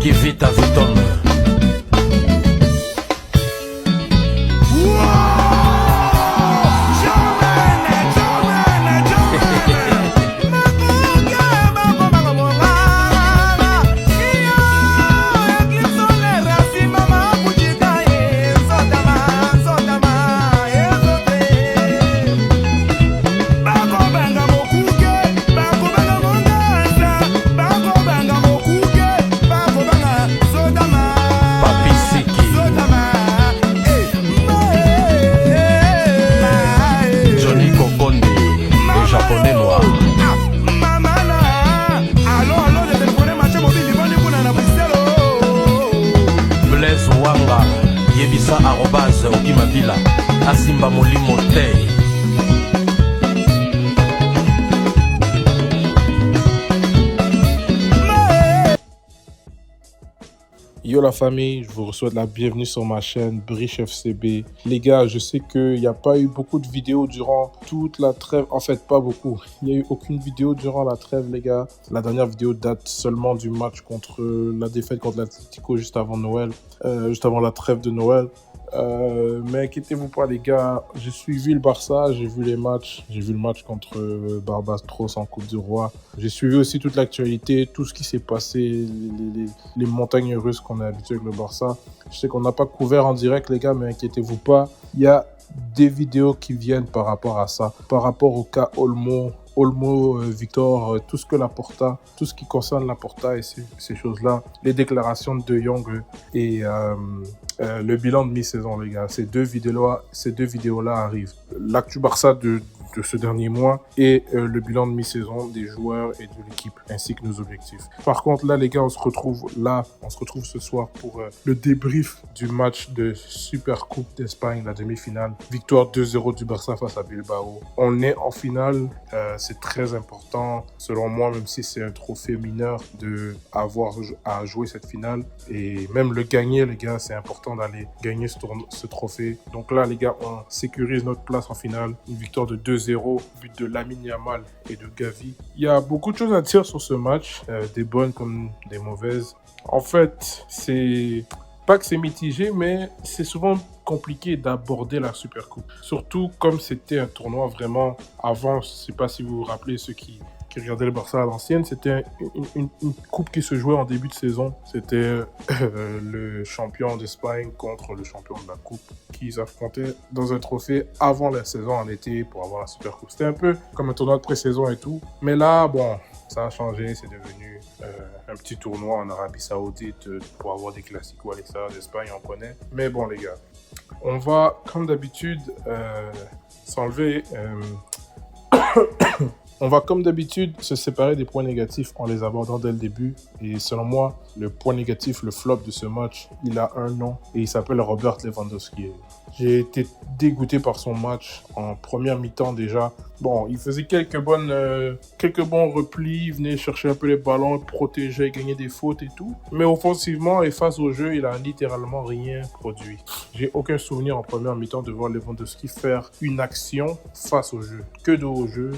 Kivita Vuitton. Yebisa arobase okimabila asimba molimo te. Yo la famille, je vous souhaite la bienvenue sur ma chaîne Briche FCB. Les gars, je sais qu'il n'y a pas eu beaucoup de vidéos durant toute la trêve. En fait, pas beaucoup. Il n'y a eu aucune vidéo durant la trêve, les gars. La dernière vidéo date seulement du match contre la défaite contre l'Atlético juste avant Noël, juste avant la trêve de Noël. Mais inquiétez-vous pas les gars, j'ai suivi le Barça, j'ai vu les matchs, j'ai vu le match contre Barbastros en Coupe du Roi. J'ai suivi aussi toute l'actualité, tout ce qui s'est passé, les montagnes russes qu'on est habitué avec le Barça. Je sais qu'on n'a pas couvert en direct les gars, mais inquiétez-vous pas, il y a des vidéos qui viennent par rapport à ça, par rapport au cas Olmo, Victor, tout ce que Laporta, tout ce qui concerne Laporta et ces choses-là, les déclarations de Jong et le bilan de mi-saison, les gars. Ces deux vidéos-là arrivent. L'actu Barça de ce dernier mois et le bilan de mi-saison des joueurs et de l'équipe, ainsi que nos objectifs. Par contre, là, les gars, on se retrouve ce soir pour le débrief du match de Super Coupe d'Espagne, la demi-finale. Victoire 2-0 du Barça face à Bilbao. On est en finale, c'est très important, selon moi, même si c'est un trophée mineur, d'avoir à jouer cette finale. Et même le gagner, les gars, c'est important d'aller gagner ce trophée. Donc là, les gars, on sécurise notre place en finale. Une victoire de 2-0, but de Lamine Yamal et de Gavi. Il y a beaucoup de choses à dire sur ce match, des bonnes comme des mauvaises. En fait, c'est pas que c'est mitigé, mais c'est souvent compliqué d'aborder la Super Coupe. Surtout comme c'était un tournoi vraiment avant, je sais pas si vous vous rappelez ceux qui regardaient le Barça à l'ancienne, c'était une coupe qui se jouait en début de saison. C'était le champion d'Espagne contre le champion de la coupe qui s'affrontaient dans un trophée avant la saison en été pour avoir la Super Coupe. C'était un peu comme un tournoi de pré-saison et tout. Mais là, bon, ça a changé, c'est devenu un petit tournoi en Arabie Saoudite pour avoir des classiques à l'extérieur d'Espagne, on connaît. Mais bon, les gars, on va, comme d'habitude, s'enlever... On va comme d'habitude se séparer des points négatifs en les abordant dès le début. Et selon moi, le point négatif, le flop de ce match, il a un nom et il s'appelle Robert Lewandowski. J'ai été dégoûté par son match en première mi-temps déjà. Bon, il faisait quelques bons replis, il venait chercher un peu les ballons, protéger, gagner des fautes et tout. Mais offensivement et face au jeu, il a littéralement rien produit. J'ai aucun souvenir en première mi-temps de voir Lewandowski faire une action face au jeu. Que de haut jeu,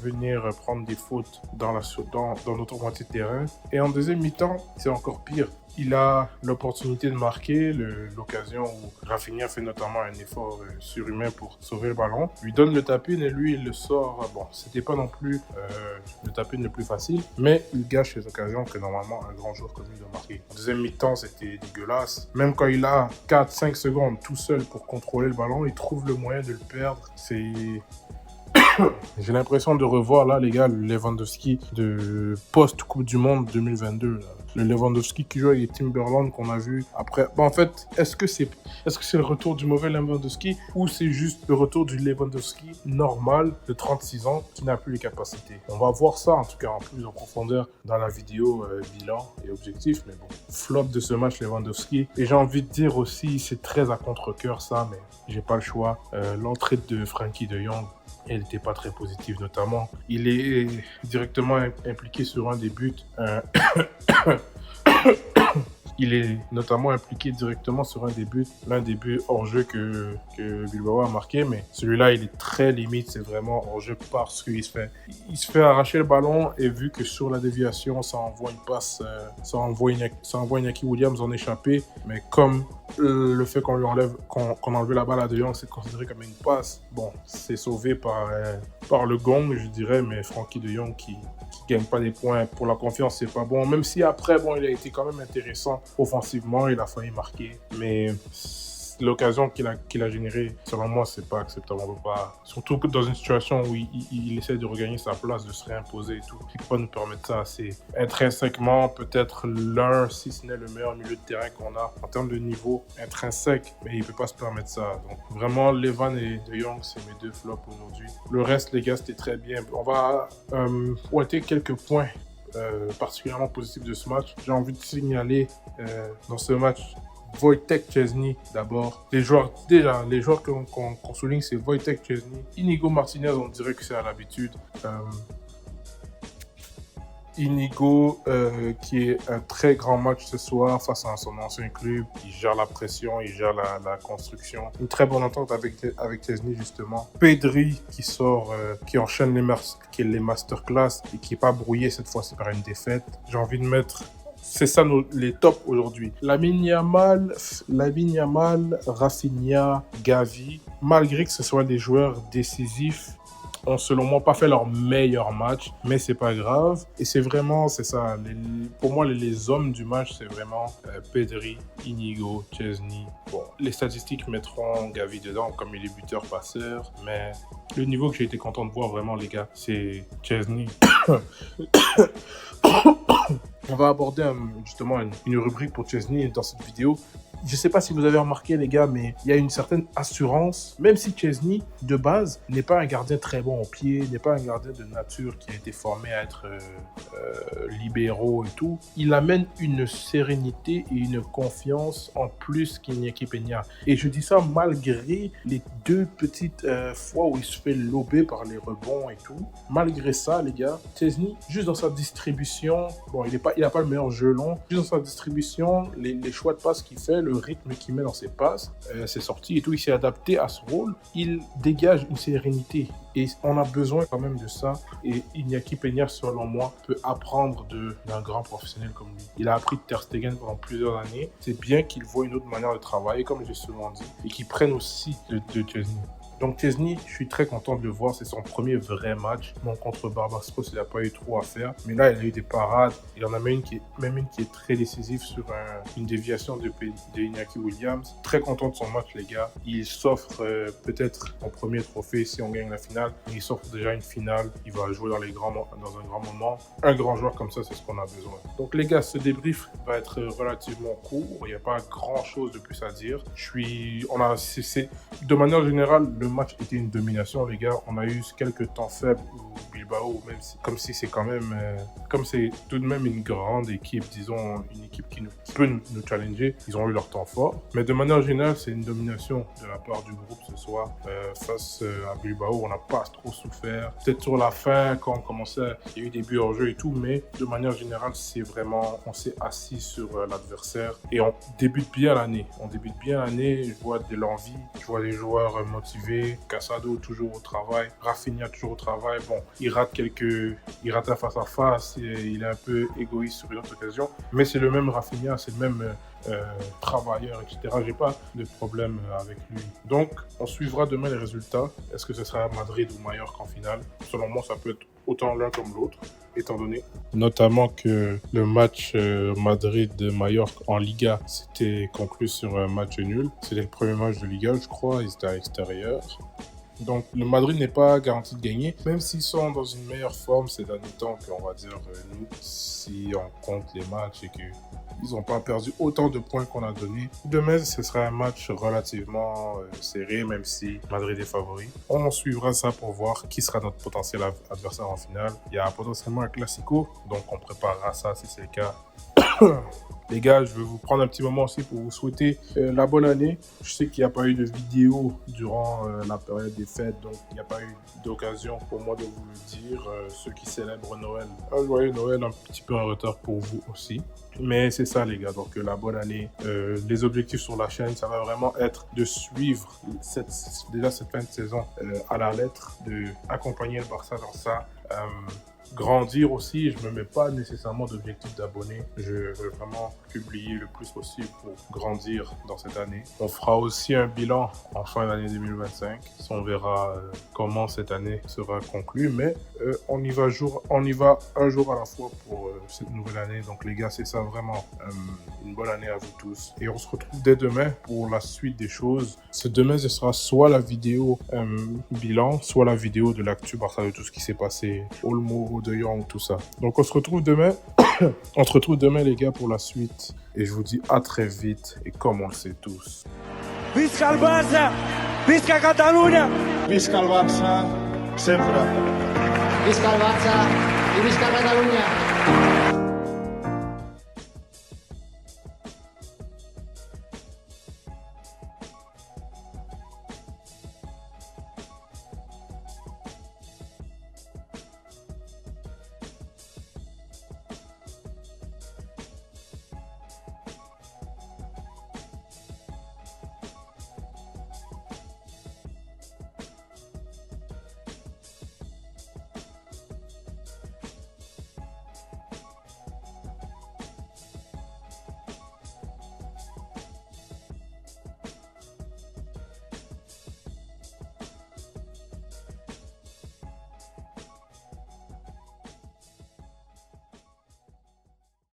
venir prendre des fautes dans notre moitié de terrain. Et en deuxième mi-temps, c'est encore pire. Il a l'opportunité de marquer, l'occasion où Rafinha fait notamment un effort surhumain pour sauver le ballon. Lui donne le tapin et lui, il le sort. Bon, c'était pas non plus le tapin le plus facile, mais il gâche les occasions que normalement un grand joueur comme lui doit marquer. En deuxième mi-temps, c'était dégueulasse. Même quand il a 4-5 secondes tout seul pour contrôler le ballon, il trouve le moyen de le perdre. J'ai l'impression de revoir là, les gars, le Lewandowski de post-Coupe du Monde 2022. Là. Le Lewandowski qui joue avec les Timberland qu'on a vu après. Bon, en fait, est-ce que c'est le retour du mauvais Lewandowski ou c'est juste le retour du Lewandowski normal de 36 ans qui n'a plus les capacités? On va voir ça en tout cas en plus en profondeur dans la vidéo bilan et objectif. Mais bon, flop de ce match Lewandowski. Et j'ai envie de dire aussi, c'est très à contre-cœur ça, mais j'ai pas le choix. L'entrée de Frenkie de Jong, elle n'était pas très positive notamment. Il est directement impliqué sur un des buts. il est notamment impliqué directement sur l'un des buts hors jeu que Bilbao a marqué, mais celui-là, il est très limite, c'est vraiment hors jeu parce qu'il se fait arracher le ballon et vu que sur la déviation, ça envoie une passe, ça envoie Iñaki Williams en échappé, mais comme le fait qu'on enlève la balle à De Jong, c'est considéré comme une passe. Bon, c'est sauvé par le gong, je dirais, mais Frenkie De Jong qui gagne pas des points pour la confiance, c'est pas bon. Même si après, bon, il a été quand même intéressant offensivement, il a failli marquer, mais l'occasion qu'il a générée, selon moi, c'est pas acceptable. On peut pas, surtout que dans une situation où il essaie de regagner sa place, de se réimposer et tout, il peut pas nous permettre ça. C'est intrinsèquement peut-être si ce n'est le meilleur milieu de terrain qu'on a en termes de niveau intrinsèque, mais il peut pas se permettre ça. Donc vraiment, Levan et De Jong, c'est mes deux flops aujourd'hui. Le reste, les gars, c'était très bien. On va pointer quelques points particulièrement positifs de ce match. J'ai envie de signaler dans ce match Wojtek Szczesny d'abord. Les joueurs qu'on souligne, c'est Wojtek Szczesny. Inigo Martinez, on dirait que c'est à l'habitude. Inigo qui est un très grand match ce soir face à son ancien club. Il gère la pression, il gère la construction. Une très bonne entente avec Szczesny justement. Pedri qui enchaîne les masterclass et qui n'est pas brouillé cette fois-ci par une défaite. J'ai envie de mettre... C'est ça les tops aujourd'hui. Lamine Yamal, Rafinha, Gavi, malgré que ce soit des joueurs décisifs, ont selon moi pas fait leur meilleur match, mais c'est pas grave. Et c'est ça. Pour moi, les hommes du match, c'est vraiment Pedri, Inigo, Szczesny. Bon, les statistiques mettront Gavi dedans comme il est buteur-passeur, mais le niveau que j'ai été content de voir vraiment, les gars, c'est Szczesny. On va aborder justement une rubrique pour Szczesny dans cette vidéo. Je ne sais pas si vous avez remarqué, les gars, mais il y a une certaine assurance. Même si Szczesny, de base, n'est pas un gardien très bon au pied, n'est pas un gardien de nature qui a été formé à être libéraux et tout, il amène une sérénité et une confiance en plus qu'Iñaki Peña. Et je dis ça malgré les deux petites fois où il se fait lober par les rebonds et tout. Malgré ça, les gars, Szczesny, juste dans sa distribution, bon, il n'a pas le meilleur jeu long, juste dans sa distribution, les choix de passes qu'il fait, le rythme qu'il met dans ses passes, ses sorties et tout, il s'est adapté à ce rôle. Il dégage une sérénité et on a besoin quand même de ça. Et Iñaki Peña, selon moi, peut apprendre d'un grand professionnel comme lui. Il a appris de Ter Stegen pendant plusieurs années. C'est bien qu'il voit une autre manière de travailler, comme j'ai souvent dit, et qu'il prenne aussi de Szczesny. Donc Szczesny, je suis très content de le voir, c'est son premier vrai match. Bon, contre Barbastros, il n'a pas eu trop à faire, mais là, il a eu des parades. Il en a même une qui est très décisive sur une déviation de Iñaki Williams. Très content de son match, les gars. Il s'offre peut-être son premier trophée si on gagne la finale. Il s'offre déjà une finale. Il va jouer dans un grand moment. Un grand joueur comme ça, c'est ce qu'on a besoin. Donc les gars, ce débrief va être relativement court. Il n'y a pas grand-chose de plus à dire. De manière générale, le match était une domination, les gars. On a eu quelques temps faibles où Bilbao, comme c'est tout de même une grande équipe, disons, une équipe qui peut nous challenger. Ils ont eu leur temps fort. Mais de manière générale, c'est une domination de la part du groupe ce soir. Face à Bilbao, on n'a pas trop souffert. Peut-être sur la fin, quand on commençait, il y a eu des buts hors jeu et tout, mais de manière générale, on s'est assis sur l'adversaire et on débute bien l'année. Je vois de l'envie, je vois des joueurs motivés. Casado toujours au travail, Rafinha toujours au travail. Bon, il rate un face-à-face, il est un peu égoïste sur une autre occasion, mais c'est le même Rafinha, c'est le même travailleur, etc. J'ai pas de problème avec lui. Donc, on suivra demain les résultats. Est-ce que ce sera Madrid ou Mallorca en finale? Selon moi, ça peut être autant l'un comme l'autre, étant donné notamment que le match Madrid-Mallorca en Liga s'était conclu sur un match nul. C'était le premier match de Liga, je crois, ils étaient à l'extérieur. Donc, le Madrid n'est pas garanti de gagner, même s'ils sont dans une meilleure forme ces derniers temps qu'on va dire nous, si on compte les matchs et qu'ils n'ont pas perdu autant de points qu'on a donné. Demain, ce sera un match relativement serré, même si Madrid est favori. On suivra ça pour voir qui sera notre potentiel adversaire en finale. Il y a potentiellement un Classico, donc on préparera ça si c'est le cas Les gars, je vais vous prendre un petit moment aussi pour vous souhaiter la bonne année. Je sais qu'il n'y a pas eu de vidéo durant la période des fêtes, donc il n'y a pas eu d'occasion pour moi de vous le dire. Ceux qui célèbrent Noël, un joyeux Noël, un petit peu en retard pour vous aussi. Mais c'est ça les gars, donc la bonne année. Les objectifs sur la chaîne, ça va vraiment être de suivre cette fin de saison à la lettre, de accompagner le Barça dans ça. Grandir aussi, je me mets pas nécessairement d'objectif d'abonnés. Je veux vraiment publier le plus possible pour grandir dans cette année. On fera aussi un bilan en fin d'année 2025. On verra comment cette année sera conclue, mais on y va un jour à la fois pour cette nouvelle année. Donc les gars, c'est ça vraiment. Une bonne année à vous tous. Et on se retrouve dès demain pour la suite des choses. Demain, ce sera soit la vidéo bilan, soit la vidéo de l'actu Barça, de tout ce qui s'est passé, Olmo, De Jong, tout ça. Donc on se retrouve demain. On se retrouve demain les gars pour la suite. Et je vous dis à très vite. Et comme on le sait tous. Visca el Barça! Visca Catalunya! Visca el Barça, sempre. Visca el Barça i visca Catalunya!